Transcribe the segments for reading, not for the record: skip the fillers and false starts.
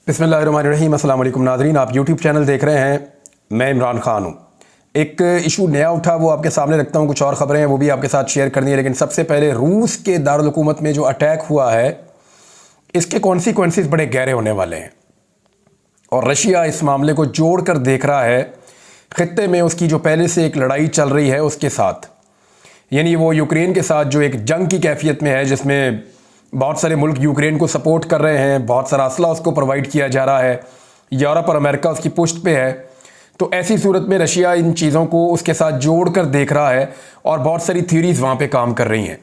बिस्मिल्लाहिर्रहमानिर्रहीम। अस्सलाम वालेकुम नाज़रीन, आप यूट्यूब चैनल देख रहे हैं। मैं इमरान ख़ान हूँ। एक इशू नया उठा, वो आपके सामने रखता हूँ। कुछ और ख़बरें हैं वो भी आपके साथ शेयर करनी है, लेकिन सबसे पहले रूस के दारुल हुकूमत में जो अटैक हुआ है इसके कॉन्सिक्वेंसेस बड़े गहरे होने वाले हैं और रशिया इस मामले को जोड़ कर देख रहा है ख़ित्ते में उसकी जो पहले से एक लड़ाई चल रही है उसके साथ, यानी वो यूक्रेन के साथ जो एक जंग की कैफियत में है, जिसमें बहुत सारे मुल्क यूक्रेन को सपोर्ट कर रहे हैं, बहुत सारा असला उसको प्रोवाइड किया जा रहा है, यूरोप और अमेरिका उसकी पुष्ट पे है। तो ऐसी सूरत में रशिया इन चीज़ों को उसके साथ जोड़ कर देख रहा है और बहुत सारी थ्योरीज वहाँ पे काम कर रही हैं।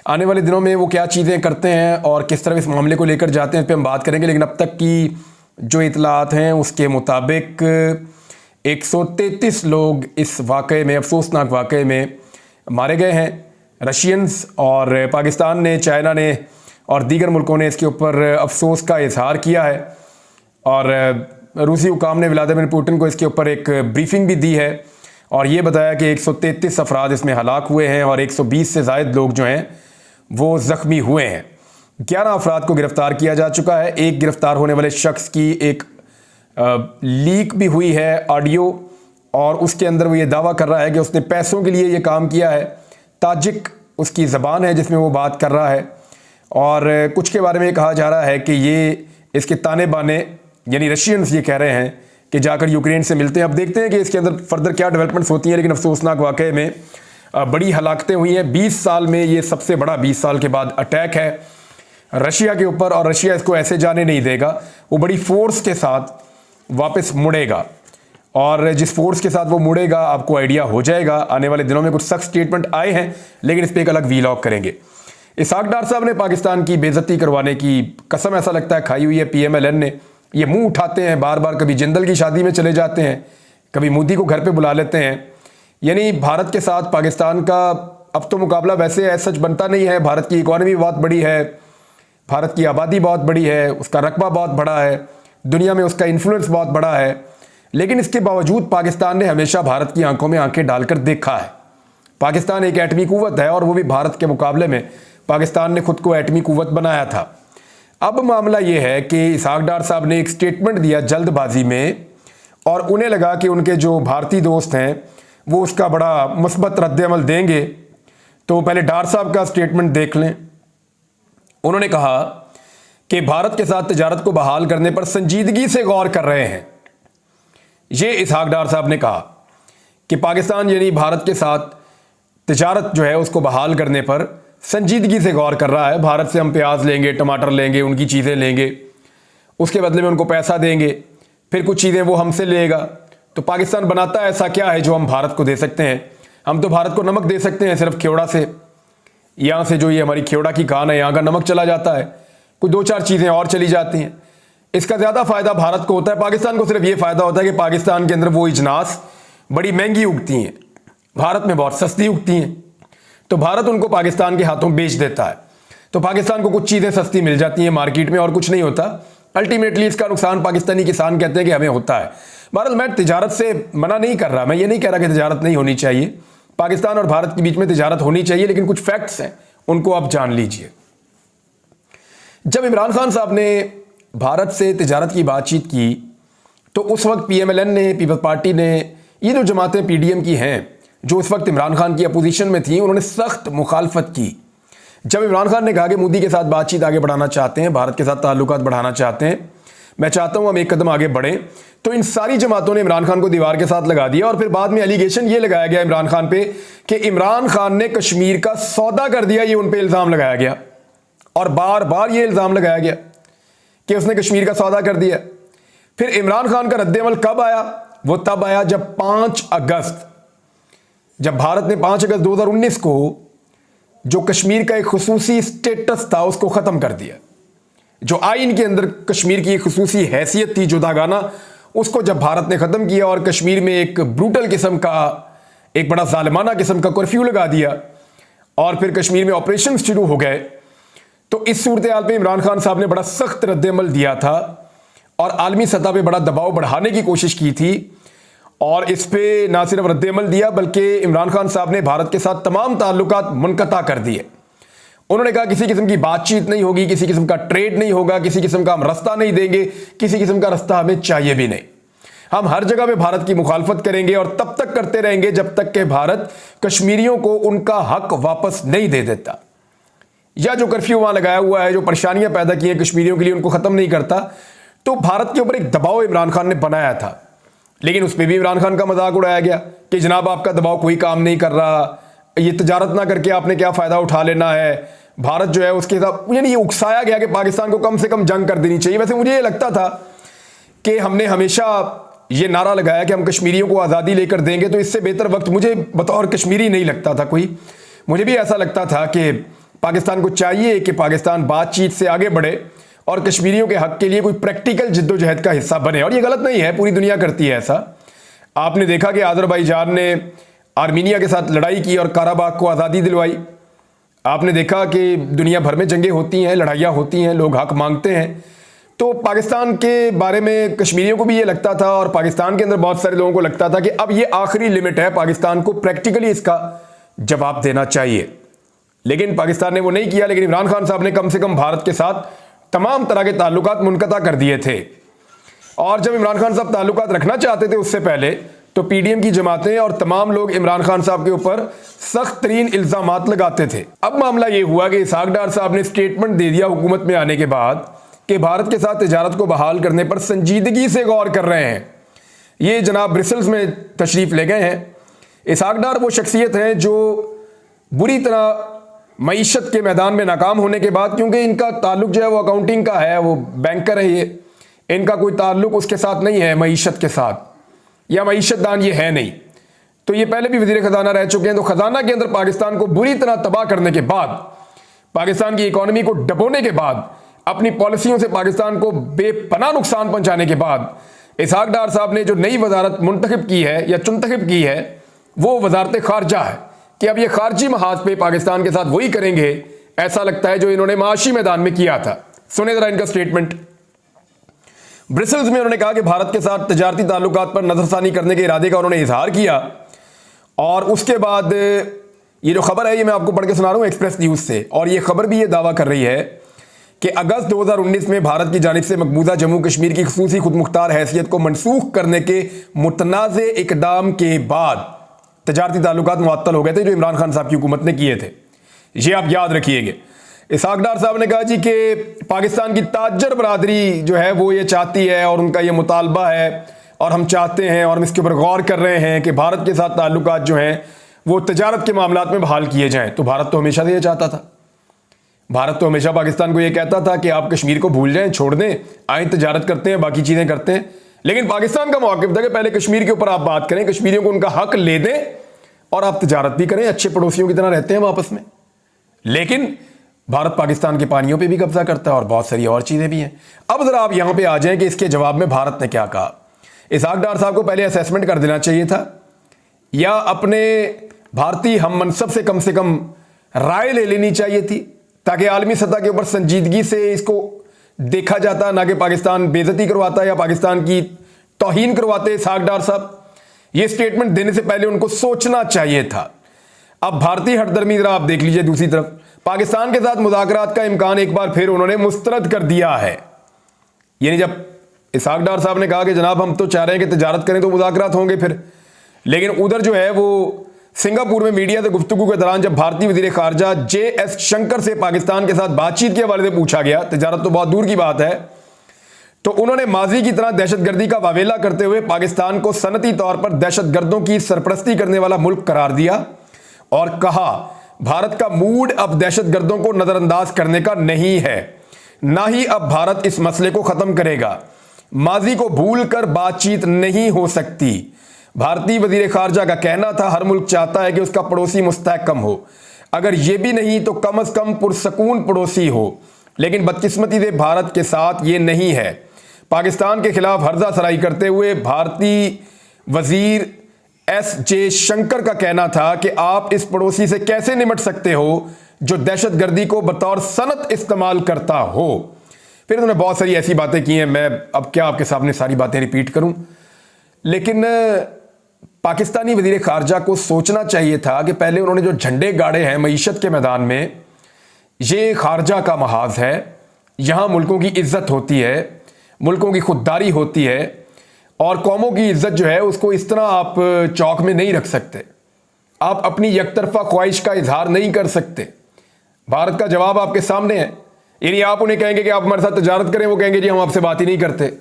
आने वाले दिनों में वो क्या चीज़ें करते हैं और किस तरह इस मामले को लेकर जाते हैं, इस पर हम बात करेंगे। लेकिन अब तक की जो इतलात हैं उसके मुताबिक 133 लोग इस वाक़े में, अफसोसनाक वाक़े में मारे गए हैं। रशियंस और पाकिस्तान ने, चाइना ने और दीगर मुल्कों ने इसके ऊपर अफसोस का इजहार किया है और रूसी हुकाम ने व्लादिमीर पुतिन को इसके ऊपर एक ब्रीफिंग भी दी है और ये बताया कि 133 अफराद इसमें हलाक हुए हैं और 120 से ज़ायद लोग जो हैं वो ज़ख्मी हुए हैं। 11 अफराद को गिरफ़्तार किया जा चुका है। एक गिरफ़्तार होने वाले शख्स की एक लीक भी हुई है ऑडियो, और उसके अंदर वो ये दावा कर रहा है कि उसने पैसों के लिए ये काम किया है। ताजिक उसकी ज़बान है जिसमें वो बात कर रहा है और कुछ के बारे में कहा जा रहा है कि ये इसके ताने बाने, यानी रशियंस ये कह रहे हैं कि जाकर यूक्रेन से मिलते हैं। अब देखते हैं कि इसके अंदर फर्दर क्या डेवलपमेंट्स होती हैं, लेकिन अफसोसनाक वाक़े में बड़ी हलाकतें हुई हैं। 20 साल में ये सबसे बड़ा 20 साल के बाद अटैक है रशिया के ऊपर और रशिया इसको ऐसे जाने नहीं देगा। वो बड़ी फोर्स के साथ वापस मुड़ेगा और जिस फोर्स के साथ वो मुड़ेगा आपको आइडिया हो जाएगा। आने वाले दिनों में कुछ सख्त स्टेटमेंट आए हैं, लेकिन इस पर एक अलग वीलॉग करेंगे। इसहाक डार साहब ने पाकिस्तान की बेइज्जती करवाने की कसम ऐसा लगता है खाई हुई है PMLN ने। ये मुंह उठाते हैं बार बार, कभी जिंदल की शादी में चले जाते हैं, कभी मोदी को घर पे बुला लेते हैं। यानी भारत के साथ पाकिस्तान का अब तो मुकाबला वैसे सच बनता नहीं है। भारत की इकॉनमी बहुत बड़ी है, भारत की आबादी बहुत बड़ी है, उसका रकबा बहुत बड़ा है, दुनिया में उसका इन्फ्लुएंस बहुत बड़ा है, लेकिन इसके बावजूद पाकिस्तान ने हमेशा भारत की आंखों में आंखें डालकर देखा है। पाकिस्तान एक एटमी कुव्वत है और वो भी भारत के मुकाबले में पाकिस्तान ने खुद को एटमी कुव्वत बनाया था। अब मामला ये है कि इसहाक डार साहब ने एक स्टेटमेंट दिया जल्दबाजी में और उन्हें लगा कि उनके जो भारतीय दोस्त हैं वो उसका बड़ा मुस्बत रद्द-ए-अमल देंगे। तो पहले डार साहब का स्टेटमेंट देख लें। उन्होंने कहा कि भारत के साथ तिजारत को बहाल करने पर संजीदगी से गौर कर रहे हैं। ये इसहाक डार साहब ने कहा कि पाकिस्तान यानी भारत के साथ तिजारत जो है उसको बहाल करने पर संजीदगी से गौर कर रहा है। भारत से हम प्याज लेंगे, टमाटर लेंगे, उनकी चीज़ें लेंगे, उसके बदले में उनको पैसा देंगे, फिर कुछ चीज़ें वो हमसे लेगा। तो पाकिस्तान बनाता है ऐसा क्या है जो हम भारत को दे सकते हैं? हम तो भारत को नमक दे सकते हैं सिर्फ खेवड़ा से। यहाँ से जो ये हमारी खेवड़ा की खान है यहाँ का नमक चला जाता है, कुछ 2-4 चीज़ें और चली जाती हैं। इसका ज़्यादा फ़ायदा भारत को होता है। पाकिस्तान को सिर्फ ये फ़ायदा होता है कि पाकिस्तान के अंदर वो इजनास बड़ी महंगी उगती हैं, भारत में बहुत सस्ती उगती हैं, तो भारत उनको पाकिस्तान के हाथों बेच देता है। तो पाकिस्तान को कुछ चीज़ें सस्ती मिल जाती हैं मार्केट में और कुछ नहीं होता। अल्टीमेटली इसका नुकसान पाकिस्तानी किसान कहते हैं कि हमें होता है। भारत, मैं तिजारत से मना नहीं कर रहा, मैं ये नहीं कह रहा कि तिजारत नहीं होनी चाहिए। पाकिस्तान और भारत के बीच में तिजारत होनी चाहिए, लेकिन कुछ फैक्ट्स हैं उनको आप जान लीजिए। जब इमरान खान साहब ने भारत से तिजारत की बातचीत की तो उस वक्त PMLN ने, पीपल्स पार्टी ने, ये जो जमातें PDM की हैं जो उस वक्त इमरान खान की अपोजिशन में थी, उन्होंने सख्त मुखालफत की। जब इमरान खान ने कहा कि मोदी के साथ बातचीत आगे बढ़ाना चाहते हैं, भारत के साथ ताल्लुकात बढ़ाना चाहते हैं, मैं चाहता हूं हम एक कदम आगे बढ़ें, तो इन सारी जमातों ने इमरान खान को दीवार के साथ लगा दिया। और फिर बाद में एलिगेशन ये लगाया गया इमरान खान पे कि इमरान खान ने कश्मीर का सौदा कर दिया, ये उन पर इल्ज़ाम लगाया गया और बार बार ये इल्ज़ाम लगाया गया कि उसने कश्मीर का सौदा कर दिया। फिर इमरान खान का रद्द-ए-अमल कब आया? वो तब आया जब 5 अगस्त, जब भारत ने 5 अगस्त 2019 को जो कश्मीर का एक खुसूसी स्टेटस था उसको ख़त्म कर दिया। जो आइन के अंदर कश्मीर की एक खुसूसी हैसियत थी जुदागाना, उसको जब भारत ने ख़त्म किया और कश्मीर में एक ब्रूटल किस्म का, एक बड़ा ज़ालिमाना किस्म का कर्फ्यू लगा दिया और फिर कश्मीर में ऑपरेशन शुरू हो गए, तो इस सूरत हाल पे इमरान खान साहब ने बड़ा सख्त रद्द-ए-अमल दिया था और आलमी सतह पे बड़ा दबाव बढ़ाने की कोशिश की थी। और इस पे ना सिर्फ रद्द-ए-अमल दिया बल्कि इमरान खान साहब ने भारत के साथ तमाम ताल्लुकात मुनक़ता कर दिए उन्होंने कहा किसी किस्म की बातचीत नहीं होगी, किसी किस्म का ट्रेड नहीं होगा, किसी किस्म का हम रास्ता नहीं देंगे, किसी किस्म का रास्ता हमें चाहिए भी नहीं। हम हर जगह पे भारत की मुखालफत करेंगे और तब तक करते रहेंगे जब तक कि भारत कश्मीरियों को उनका हक वापस नहीं दे देता, या जो कर्फ्यू वहां लगाया हुआ है, जो परेशानियां पैदा की है कश्मीरियों के लिए, उनको खत्म नहीं करता। तो भारत के ऊपर एक दबाव इमरान खान ने बनाया था, लेकिन उस पर भी इमरान खान का मजाक उड़ाया गया कि जनाब आपका दबाव कोई काम नहीं कर रहा, ये तजारत ना करके आपने क्या फायदा उठा लेना है, भारत जो है उसके साथ, यानी ये उकसाया गया कि पाकिस्तान को कम से कम जंग कर देनी चाहिए। वैसे मुझे ये लगता था कि हमने हमेशा ये नारा लगाया कि हम कश्मीरियों को आज़ादी लेकर देंगे, तो इससे बेहतर वक्त मुझे बतौर कश्मीरी नहीं लगता था कोई। मुझे भी ऐसा लगता था कि पाकिस्तान को चाहिए कि पाकिस्तान बातचीत से आगे बढ़े और कश्मीरियों के हक के लिए कोई प्रैक्टिकल जिद्दोजहद का हिस्सा बने। और ये गलत नहीं है, पूरी दुनिया करती है ऐसा। आपने देखा कि अज़रबैजान ने आर्मीनिया के साथ लड़ाई की और काराबाग को आज़ादी दिलवाई। आपने देखा कि दुनिया भर में जंगें होती हैं, लड़ाइयाँ होती हैं, लोग हक मांगते हैं। तो पाकिस्तान के बारे में कश्मीरियों को भी ये लगता था और पाकिस्तान के अंदर बहुत सारे लोगों को लगता था कि अब ये आखिरी लिमिट है, पाकिस्तान को प्रैक्टिकली इसका जवाब देना चाहिए। लेकिन पाकिस्तान ने वो नहीं किया। लेकिन इमरान खान साहब ने कम से कम भारत के साथ तमाम तरह के ताल्लुकात मुनक़ता कर दिए थे। और जब इमरान खान साहब ताल्लुकात रखना चाहते थे उससे पहले, तो पीडीएम की जमातें और तमाम लोग इमरान खान साहब के ऊपर सख्त तरीन इल्ज़ामात लगाते थे। अब मामला ये हुआ कि इसहाक डार साहब ने स्टेटमेंट दे दिया हुकूमत में आने के बाद कि भारत के साथ तिजारत को बहाल करने पर संजीदगी से गौर कर रहे हैं। ये जनाब ब्रिसल्स में तशरीफ़ ले गए हैं। इसहाक डार वो शख्सियत हैं जो बुरी तरह मईशत के मैदान में नाकाम होने के बाद, क्योंकि इनका ताल्लुक जो है वो अकाउंटिंग का है, वो बैंकर है, ये इनका कोई ताल्लुक उसके साथ नहीं है मईशत के साथ, या मईशतदान ये है नहीं। तो ये पहले भी वज़ीर ख़जाना रह चुके हैं। तो ख़जाना के अंदर पाकिस्तान को बुरी तरह तबाह करने के बाद, पाकिस्तान की इकॉनमी को डबोने के बाद, अपनी पॉलिसियों से पाकिस्तान को बेपनाह नुकसान पहुंचाने के बाद इसहाक डार साहब ने जो नई वजारत मुंतखब की है या चुनतखब की है, वो वजारत खारजा है कि अब ये खारजी महाज पे पाकिस्तान के साथ वही करेंगे, ऐसा लगता है, जो इन्होंने माशी मैदान में किया था। सुने जरा इनका स्टेटमेंट। ब्रिसल्स में उन्होंने कहा कि भारत के साथ तजारती ताल्लुकात पर नजरसानी करने के इरादे का उन्होंने इजहार किया। और उसके बाद ये जो खबर है, ये मैं आपको पढ़ के सुना रहा हूँ एक्सप्रेस न्यूज से, और ये खबर भी ये दावा कर रही है कि अगस्त 2019 में भारत की जानिब से मकबूजा जम्मू कश्मीर की खसूसी खुद मुख्तार हैसियत को मनसूख करने के मुतनाज़े इकदाम के बाद तजारती ताल्लुकात मुअत्तल हो गए थे, जो इमरान खान साहब की हुकूमत ने किए थे। ये आप याद रखिएगा। इसहाक डार साहब ने कहा जी कि पाकिस्तान की ताजर बरादरी जो है वो ये चाहती है और उनका ये मुतालबा है और हम चाहते हैं और हम इसके ऊपर गौर कर रहे हैं कि भारत के साथ ताल्लुकात जो हैं वो तजारत के मामलात में बहाल किए जाएं। तो भारत तो हमेशा से ये चाहता था। भारत तो हमेशा पाकिस्तान को ये कहता था कि आप कश्मीर को भूल जाएं, छोड़ दें, आए तजारत करते हैं, बाकी चीज़ें करते हैं। लेकिन पाकिस्तान का मौक़िफ़ था कि पहले कश्मीर के ऊपर आप बात करें, कश्मीरियों को उनका हक ले दें और आप तजारत भी करें, अच्छे पड़ोसियों की तरह रहते हैं आपस में। लेकिन भारत पाकिस्तान के पानियों पे भी कब्जा करता है और बहुत सारी और चीज़ें भी हैं। अब ज़रा आप यहाँ पे आ जाएं कि इसके जवाब में भारत ने क्या कहा। इसहाक डार साहब को पहले असेसमेंट कर देना चाहिए था, या अपने भारतीय हम मनसब से कम राय ले लेनी चाहिए थी, ताकि आलमी सतह के ऊपर संजीदगी से इसको देखा जाता, ना कि पाकिस्तान बेइज्जती करवाता या पाकिस्तान की तौहीन करवाते। इसहाक डार साहब, ये स्टेटमेंट देने से पहले उनको सोचना चाहिए था। अब भारतीय हटदर्मी जरा आप देख लीजिए। दूसरी तरफ पाकिस्तान के साथ मुज़ाकरात का इम्कान एक बार फिर उन्होंने मुस्तरद कर दिया है। यानी जब इसहाक डार साहब ने कहा कि जनाब हम तो चाह रहे हैं कि तजारत करें तो मुज़ाकरात होंगे फिर, लेकिन उधर जो है वो सिंगापुर में मीडिया से गुफ्तगू के दौरान जब भारतीय वज़ीर ख़ारजा JS शंकर से पाकिस्तान के साथ बातचीत के हवाले से पूछा गया, तजारत तो बहुत दूर की बात है, तो उन्होंने माजी की तरह दहशतगर्दी का वावेला करते हुए पाकिस्तान को सनती तौर पर दहशतगर्दों की सरपरस्ती करने वाला मुल्क करार दिया और कहा भारत का मूड अब दहशतगर्दों को नजरअंदाज करने का नहीं है, ना ही अब भारत इस मसले को खत्म करेगा। माजी को भूल कर बातचीत नहीं हो सकती। भारतीय वजीर खारजा का कहना था हर मुल्क चाहता है कि उसका पड़ोसी मुस्तहकम हो, अगर ये भी नहीं तो कम से कम पुरसकून पड़ोसी हो, लेकिन बदकिस्मती से भारत के साथ ये नहीं है। पाकिस्तान के खिलाफ हर्जा सराई करते हुए भारतीय वजीर SJ शंकर का कहना था कि आप इस पड़ोसी से कैसे निमट सकते हो जो दहशतगर्दी को बतौर सनत इस्तेमाल करता हो। फिर उन्होंने बहुत सारी ऐसी बातें की हैं, मैं अब क्या आपके सामने सारी बातें रिपीट करूं, लेकिन पाकिस्तानी वजीर खारजा को सोचना चाहिए था कि पहले उन्होंने जो झंडे गाड़े हैं मईशत के मैदान में, ये खारजा का महाज है। यहाँ मुल्कों की इज्जत होती है, मुल्कों की खुददारी होती है, और कौमों की इज्जत जो है उसको इस तरह आप चौक में नहीं रख सकते। आप अपनी यकतरफा ख्वाहिश का इजहार नहीं कर सकते। भारत का जवाब आपके सामने है। यानी आप उन्हें कहेंगे कि आप हमारे साथ तजारत करें, वो कहेंगे जी हम आपसे बात ही नहीं करते।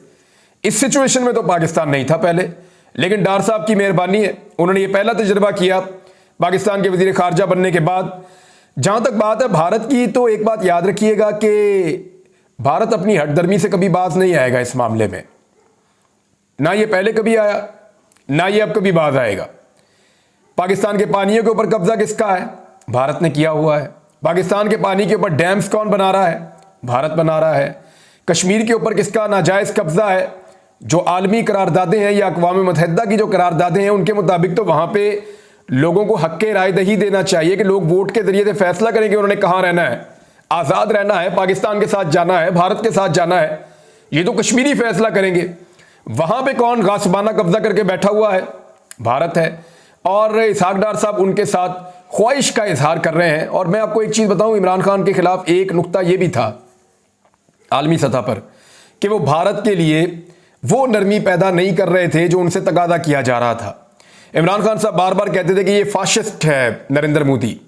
इस सिचुएशन में तो पाकिस्तान नहीं था पहले, लेकिन डार साहब की मेहरबानी है, उन्होंने ये पहला तजर्बा किया पाकिस्तान के वजीर खारजा बनने के बाद। जहां तक बात है भारत की, तो एक बात याद रखिएगा कि भारत अपनी हटदर्मी से कभी बाज नहीं आएगा इस मामले में। ना ये पहले कभी आया, ना ये अब कभी बाज आएगा। पाकिस्तान के पानियों के ऊपर कब्जा किसका है? भारत ने किया हुआ है। पाकिस्तान के पानी के ऊपर डैम्स कौन बना रहा है? भारत बना रहा है। कश्मीर के ऊपर किसका नाजायज कब्जा है? जो आलमी करारदादें हैं या अक़वाम मुत्तहिदा की जो करारदादें हैं उनके मुताबिक तो वहां पे लोगों को हक के राय दही देना चाहिए कि लोग वोट के जरिए से फैसला करें कि उन्होंने कहां रहना है, आज़ाद रहना है, पाकिस्तान के साथ जाना है, भारत के साथ जाना है। ये तो कश्मीरी फैसला करेंगे। वहां पे कौन गासबाना कब्जा करके बैठा हुआ है? भारत है। और इसहाक डार साहब उनके साथ ख्वाहिश का इजहार कर रहे हैं। और मैं आपको एक चीज बताऊं, इमरान खान के खिलाफ एक नुक्ता यह भी था आलमी सतह पर कि वो भारत के लिए वो नरमी पैदा नहीं कर रहे थे जो उनसे तकादा किया जा रहा था। इमरान खान साहब बार बार कहते थे कि ये फाशिस्ट है नरेंद्र मोदी।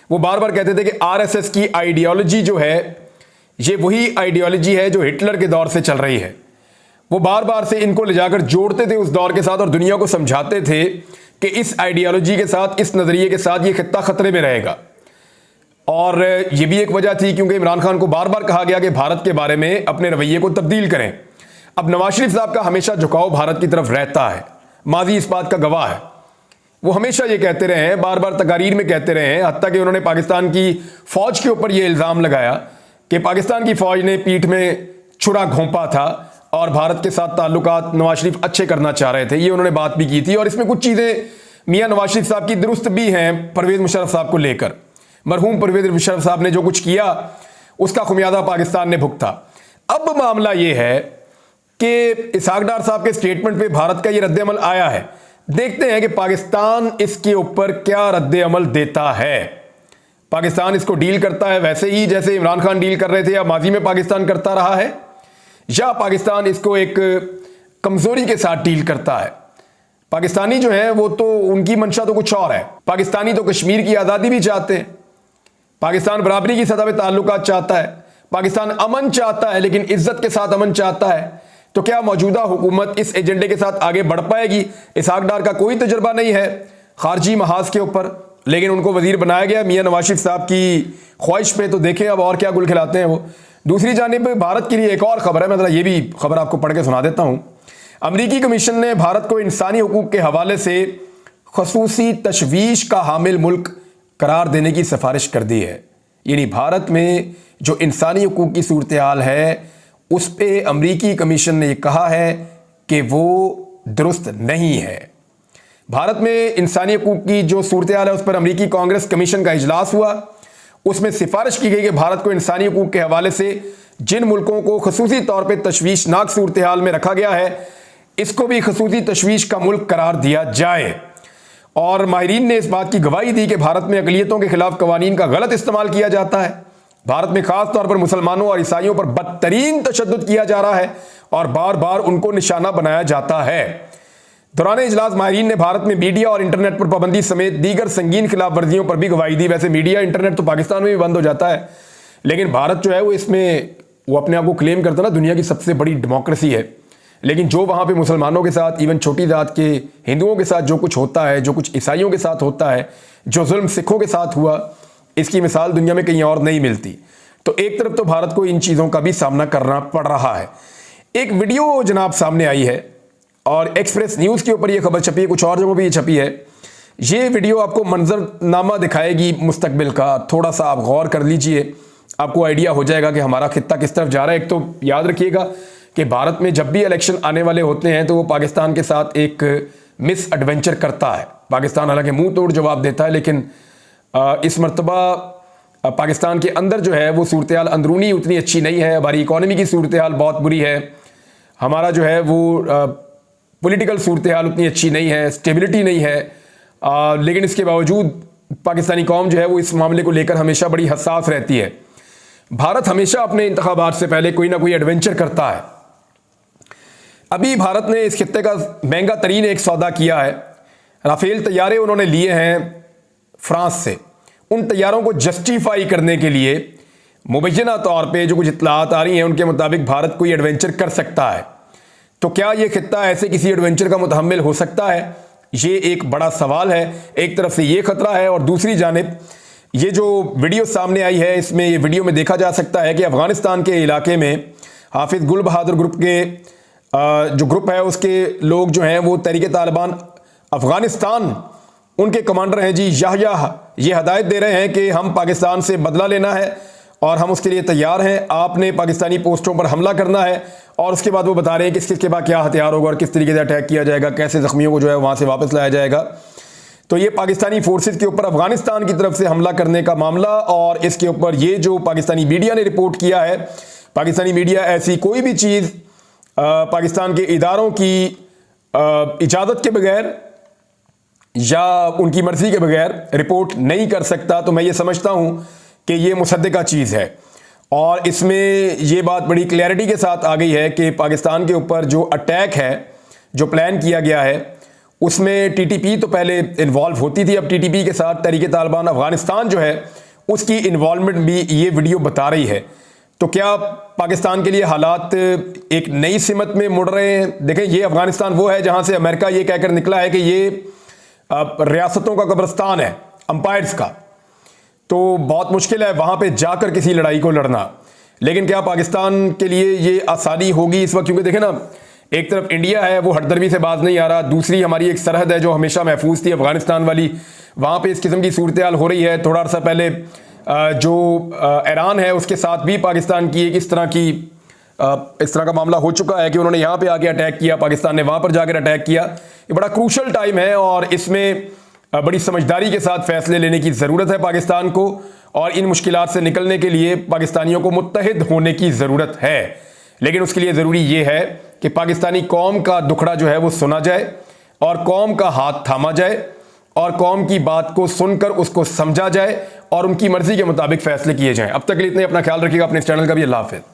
वो बार बार कहते थे कि आरएसएस की आइडियोलॉजी जो है ये वही आइडियोलॉजी है जो हिटलर के दौर से चल रही है। वो बार बार से इनको ले जाकर जोड़ते थे उस दौर के साथ और दुनिया को समझाते थे कि इस आइडियोलॉजी के साथ, इस नजरिए के साथ ये खित्ता खतरे में रहेगा। और ये भी एक वजह थी क्योंकि इमरान खान को बार बार कहा गया कि भारत के बारे में अपने रवैये को तब्दील करें। अब नवाज शरीफ साहब का हमेशा झुकाव भारत की तरफ रहता है, माजी इस बात का गवाह है। वो हमेशा ये कहते रहे हैं, बार बार तकारीर में कहते रहे हैं, हत्ता कि उन्होंने पाकिस्तान की फौज के ऊपर यह इल्जाम लगाया कि पाकिस्तान की फौज ने पीठ में छुरा घोंपा था और भारत के साथ ताल्लुकात नवाज शरीफ अच्छे करना चाह रहे थे। ये उन्होंने बात भी की थी। और इसमें कुछ चीजें मियां नवाज शरीफ साहब की दुरुस्त भी हैं परवेज मुशर्रफ साहब को लेकर। मरहूम परवेज मुशर्रफ साहब ने जो कुछ किया उसका खुमियाजा पाकिस्तान ने भुगता। अब मामला यह है कि इसहाक डार साहब के स्टेटमेंट पे भारत का ये रद्द-ए-अमल आया है। देखते हैं कि पाकिस्तान इसके ऊपर क्या रद्द-ए-अमल देता है। पाकिस्तान इसको डील करता है वैसे ही जैसे इमरान खान डील कर रहे थे या माजी में पाकिस्तान करता रहा है, या पाकिस्तान इसको एक कमजोरी के साथ डील करता है। पाकिस्तानी जो है वो तो उनकी मंशा तो कुछ और है। पाकिस्तानी तो कश्मीर की आज़ादी भी चाहते हैं, पाकिस्तान बराबरी की सतह पे ताल्लुकात चाहता है, पाकिस्तान अमन चाहता है लेकिन इज्जत के साथ अमन चाहता है। तो क्या मौजूदा हुकूमत इस एजेंडे के साथ आगे बढ़ पाएगी? इसहाक डार का कोई तजर्बा नहीं है खारजी महाज के ऊपर, लेकिन उनको वजीर बनाया गया मियां नवाज शरीफ साहब की ख्वाहिश पे। तो देखें अब और क्या गुल खिलाते हैं वो। दूसरी जानिब भारत के लिए एक और खबर है, मैं जरा ये भी खबर आपको पढ़ के सुना देता हूं। अमरीकी कमीशन ने भारत को इंसानी हुकूक के हवाले से खसूसी तशवीश का हामिल मुल्क करार देने की सिफारिश कर दी है। यानी भारत में जो इंसानी हुकूक की सूरत हाल है उस पर अमरीकी कमीशन ने कहा है कि वो दुरुस्त नहीं है। भारत में इंसानी हुकूक की जो सूरत हाल है उस पर अमरीकी कांग्रेस कमीशन का इजलास हुआ। उसमें सिफारिश की गई कि भारत को इंसानी हुकूक के हवाले से जिन मुल्कों को खसूसी तौर पर तशवीशनाक सूरत हाल में रखा गया है इसको भी खसूसी तशवीश का मुल्क करार दिया जाए। और माहिरीन ने इस बात की गवाही दी कि भारत में अक़लियतों के खिलाफ कवानीन का गलत इस्तेमाल किया जाता है। भारत में खास तौर पर मुसलमानों और ईसाइयों पर बदतरीन तशद्दुद किया जा रहा है और बार बार उनको निशाना बनाया जाता है। दौरान इजलास माहिरीन ने भारत में मीडिया और इंटरनेट पर पाबंदी समेत दीगर संगीन खिलाफ वर्जियों पर भी गवाही दी। वैसे मीडिया इंटरनेट तो पाकिस्तान में भी बंद हो जाता है, लेकिन भारत जो है वो इसमें वो अपने आप को क्लेम करता है ना दुनिया की सबसे बड़ी डेमोक्रेसी है। लेकिन जो वहाँ पे मुसलमानों के साथ, इवन छोटी जात के हिंदुओं के साथ जो कुछ होता है, जो कुछ ईसाइयों के साथ होता है, जो जुल्म सिखों के साथ हुआ, इसकी मिसाल दुनिया में कहीं और नहीं मिलती। तो एक तरफ तो भारत को इन चीज़ों का भी सामना करना पड़ रहा है। एक वीडियो जनाब सामने आई है और एक्सप्रेस न्यूज़ के ऊपर ये खबर छपी है, कुछ और जगहों पर ये छपी है। ये वीडियो आपको मंजरनामा दिखाएगी मुस्तकबिल का। थोड़ा सा आप गौर कर लीजिए, आपको आइडिया हो जाएगा कि हमारा खित्ता किस तरफ जा रहा है। एक तो याद रखिएगा कि भारत में जब भी इलेक्शन आने वाले होते हैं तो वो पाकिस्तान के साथ एक मिस एडवेंचर करता है। पाकिस्तान हालांकि मुंह तोड़ जवाब देता है, लेकिन इस मरतबा पाकिस्तान के अंदर जो है वो सूरत हाल अंदरूनी उतनी अच्छी नहीं है। हमारी इकॉनमी की सूरत हाल बहुत बुरी है, हमारा जो है वो पॉलिटिकल सूरत हाल उतनी अच्छी नहीं है, स्टेबिलिटी नहीं है। लेकिन इसके बावजूद पाकिस्तानी कौम जो है वो इस मामले को लेकर हमेशा बड़ी हसास रहती है। भारत हमेशा अपने इंतखाबात से पहले कोई ना कोई एडवेंचर करता है। अभी भारत ने इस खित्ते का महंगा तरीन एक सौदा किया है। राफेल तैयारे उन्होंने लिए हैं फ्रांस से। उन तैयारों को जस्टिफाई करने के लिए मुबैना तौर पे जो कुछ इत्तलात आ रही हैं उनके मुताबिक भारत कोई एडवेंचर कर सकता है। तो क्या ये खित्ता ऐसे किसी एडवेंचर का मुतहम्मिल हो सकता है? ये एक बड़ा सवाल है। एक तरफ से ये खतरा है और दूसरी जानिब ये जो वीडियो सामने आई है, इसमें ये वीडियो में देखा जा सकता है कि अफगानिस्तान के इलाके में हाफिज गुल बहादुर ग्रुप के जो ग्रुप है उसके लोग जो हैं वो तहरीक तालिबान अफगानिस्तान, उनके कमांडर हैं जी याह्या, ये हदायत दे रहे हैं कि हम पाकिस्तान से बदला लेना है और हम उसके लिए तैयार हैं। आपने पाकिस्तानी पोस्टों पर हमला करना है और उसके बाद वो बता रहे हैं किस किस के बाद क्या हथियार होगा और किस तरीके से अटैक किया जाएगा, कैसे जख्मियों को जो है वहाँ से वापस लाया जाएगा। तो ये पाकिस्तानी फोर्सेस के ऊपर अफगानिस्तान की तरफ से हमला करने का मामला, और इसके ऊपर ये जो पाकिस्तानी मीडिया ने रिपोर्ट किया है, पाकिस्तानी मीडिया ऐसी कोई भी चीज़ पाकिस्तान के इदारों की इजाज़त के बगैर या उनकी मर्जी के बगैर रिपोर्ट नहीं कर सकता। तो मैं ये समझता हूँ कि ये मुसद्दिका चीज़ है और इसमें ये बात बड़ी क्लैरिटी के साथ आ गई है कि पाकिस्तान के ऊपर जो अटैक है, जो प्लान किया गया है, उसमें टीटीपी तो पहले इन्वॉल्व होती थी। अब टीटीपी के साथ तहरीक तालिबान अफगानिस्तान जो है उसकी इन्वॉल्वमेंट भी ये वीडियो बता रही है। तो क्या पाकिस्तान के लिए हालात एक नई सिमत में मुड़ रहे हैं? देखें, ये अफगानिस्तान वो है जहां से अमेरिका ये कहकर निकला है कि ये रियासतों का कब्रिस्तान है, अंपायर्स का। तो बहुत मुश्किल है वहां पे जाकर किसी लड़ाई को लड़ना। लेकिन क्या पाकिस्तान के लिए ये आसानी होगी इस वक्त? क्योंकि देखें ना, एक तरफ इंडिया है वो हटदर्मी से बाज नहीं आ रहा, दूसरी हमारी एक सरहद है जो हमेशा महफूज थी अफगानिस्तान वाली, वहाँ पे इस किस्म की सूरत हाल हो रही है। थोड़ा अर्सा पहले जो ईरान है उसके साथ भी पाकिस्तान की एक इस तरह का मामला हो चुका है कि उन्होंने यहाँ पे आके अटैक किया, पाकिस्तान ने वहाँ पर जाकर अटैक किया। ये बड़ा क्रूशल टाइम है और इसमें बड़ी समझदारी के साथ फैसले लेने की ज़रूरत है पाकिस्तान को, और इन मुश्किलात से निकलने के लिए पाकिस्तानियों को मुत्तहिद होने की ज़रूरत है। लेकिन उसके लिए ज़रूरी ये है कि पाकिस्तानी कौम का दुखड़ा जो है वो सुना जाए और कौम का हाथ थामा जाए और कौम की बात को सुनकर उसको समझा जाए और उनकी मर्जी के मुताबिक फैसले किए जाएं। अब तक के लिए इतने, अपना ख्याल रखिएगा, अपने इस चैनल का भी। अल्लाह हाफ़िज़।